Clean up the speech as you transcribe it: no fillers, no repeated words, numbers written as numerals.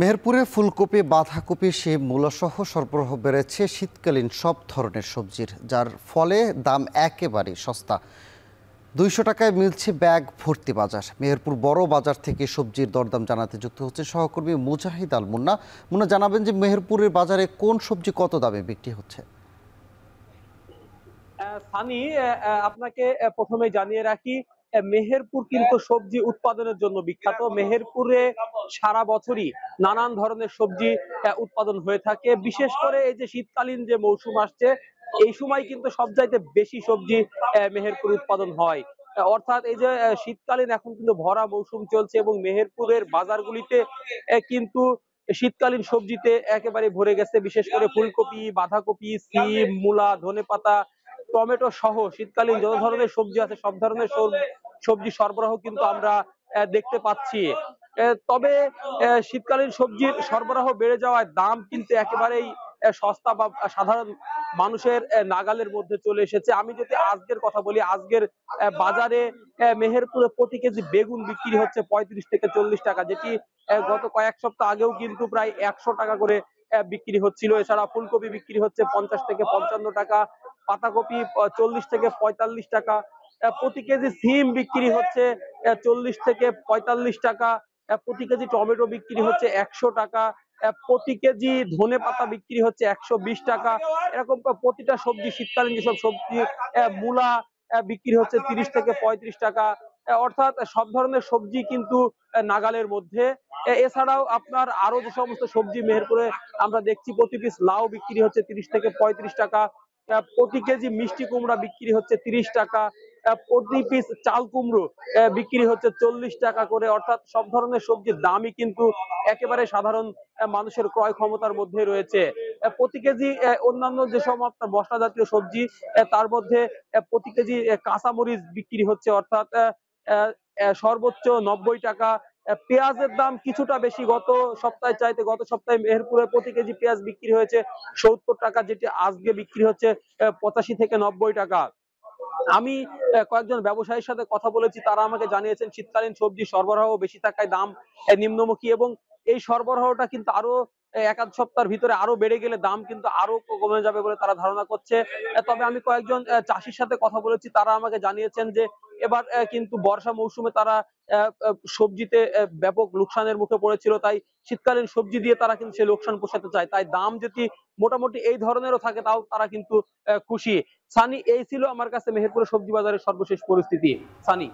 মেহেরপুরে ফুলকপি, বাঁধাকপি, শিম, মূলাসহ সরবরাহ বেড়েছে শীতকালীন সব ধরনের সবজির, যার ফলে দাম একেবারেই সস্তা। 200 টাকায় মিলছে ব্যাগ ভর্তি বাজার। মেহেরপুর বড় বাজার থেকে সবজির দরদাম জানাতে যুক্ত হচ্ছে সহকর্মী মুজাহিদ আল মুন্না। মুন্না, জানাবেন যে মেহেরপুরের বাজারে কোন সবজি কত দামে বিক্রি হচ্ছে? সানি, আপনাকে প্রথমে জানিয়ে রাখি, মেহেরপুর কিন্তু সবজি উৎপাদনের জন্য বিখ্যাত। মেহেরপুরে সারা বছরই নানান ধরনের সবজি উৎপাদন হয়ে থাকে। বিশেষ করে এই যে শীতকালীন যে মৌসুম আসছে, এই সময় কিন্তু সবচাইতে বেশি সবজি মেহেরপুর উৎপাদন হয়। অর্থাৎ এই যে শীতকালীন এখন কিন্তু ভরা মৌসুম চলছে এবং মেহেরপুরের বাজারগুলিতে কিন্তু শীতকালীন সবজিতে একেবারে ভরে গেছে। বিশেষ করে ফুলকপি, বাঁধাকপি, সিম, মূলা, ধনেপাতা, টমেটো সহ শীতকালীন যত ধরনের সবজি আছে সব ধরনের সবজি সরবরাহ কিন্তু আমরা দেখতে পাচ্ছি। তবে শীতকালীন সবজির সরবরাহ বেড়ে যাওয়ায় দাম কিন্তু একেবারেই সস্তা বা সাধারণ মানুষের নাগালের মধ্যে চলে এসেছে। আমি যদি আজকের কথা বলি, আজকের বাজারে মেহেরপুরে প্রতি কেজি বেগুন বিক্রি হচ্ছে 35 থেকে 40 টাকা, যেটি গত কয়েক সপ্তাহ আগেও কিন্তু প্রায় 100 টাকা করে বিক্রি হচ্ছিল। এছাড়া ফুলকপি বিক্রি হচ্ছে 50 থেকে 55 টাকা, পাতাকপি 40 থেকে 45 টাকা, প্রতি কেজি সিম বিক্রি হচ্ছে 40 থেকে 45 টাকা, প্রতি কেজি টমেটো বিক্রি হচ্ছে 100 টাকা, প্রতি কেজি ধনে পাতা বিক্রি হচ্ছে 120 টাকা। এরকম প্রতিটা সবজি, শীতকালীন যেসব সবজি, মূলা বিক্রি হচ্ছে 30 থেকে 35 টাকা। অর্থাৎ সব ধরনের সবজি কিন্তু নাগালের মধ্যে। এছাড়াও আপনার আরো যে সমস্ত সবজি মেহেরপুরে আমরা দেখছি, প্রতি পিস লাউ বিক্রি হচ্ছে 30 থেকে 35 টাকা, প্রতি কেজি মিষ্টি কুমড়া বিক্রি হচ্ছে 30 টাকা, প্রতি পিস চাল কুমড়ো বিক্রি হচ্ছে 40 টাকা করে। অর্থাৎ সব ধরনের সবজির দামই কিন্তু একেবারে সাধারণ মানুষের ক্রয় ক্ষমতার মধ্যে রয়েছে। প্রতি কেজি অন্যান্য যে সব আপনার মশলা জাতীয় সবজি, তার মধ্যে প্রতি কেজি কাঁচামরিচ বিক্রি হচ্ছে, অর্থাৎ সর্বোচ্চ 90 টাকা। পেঁয়াজের দাম কিছুটা বেশি, গত সপ্তাহে চাইতে গত সপ্তাহে মেহেরপুরে প্রতি কেজি পেঁয়াজ বিক্রি হয়েছে 70 টাকা, যেটি আজকে বিক্রি হচ্ছে 85 থেকে 90 টাকা। আমি কয়েকজন ব্যবসায়ীর সাথে কথা বলেছি, তারা আমাকে জানিয়েছেন শীতকালীন সবজি সরবরাহ বেশি থাকায় দাম নিম্নমুখী, এবং এই সরবরাহটা কিন্তু আরো এক আধ সপ্তাহের ভিতরে আরো বেড়ে গেলে দাম কিন্তু আরো কমে যাবে বলে তারা ধারণা করছে। তবে আমি কয়েকজন চাষির সাথে কথা বলেছি, তারা আমাকে জানিয়েছেন যে এবার কিন্তু বর্ষা মৌসুমে তারা সবজিতে ব্যাপক লোকসানের মুখে পড়েছিল, তাই শীতকালীন সবজি দিয়ে তারা কিন্তু সেই লোকসান পোষাতে চায়। তাই দাম যদি মোটামুটি এই ধরনেরও থাকে তাও তারা কিন্তু খুশি। সানি, এই ছিল আমার কাছে মেহেরপুরের সবজি বাজারের সর্বশেষ পরিস্থিতি। সানি।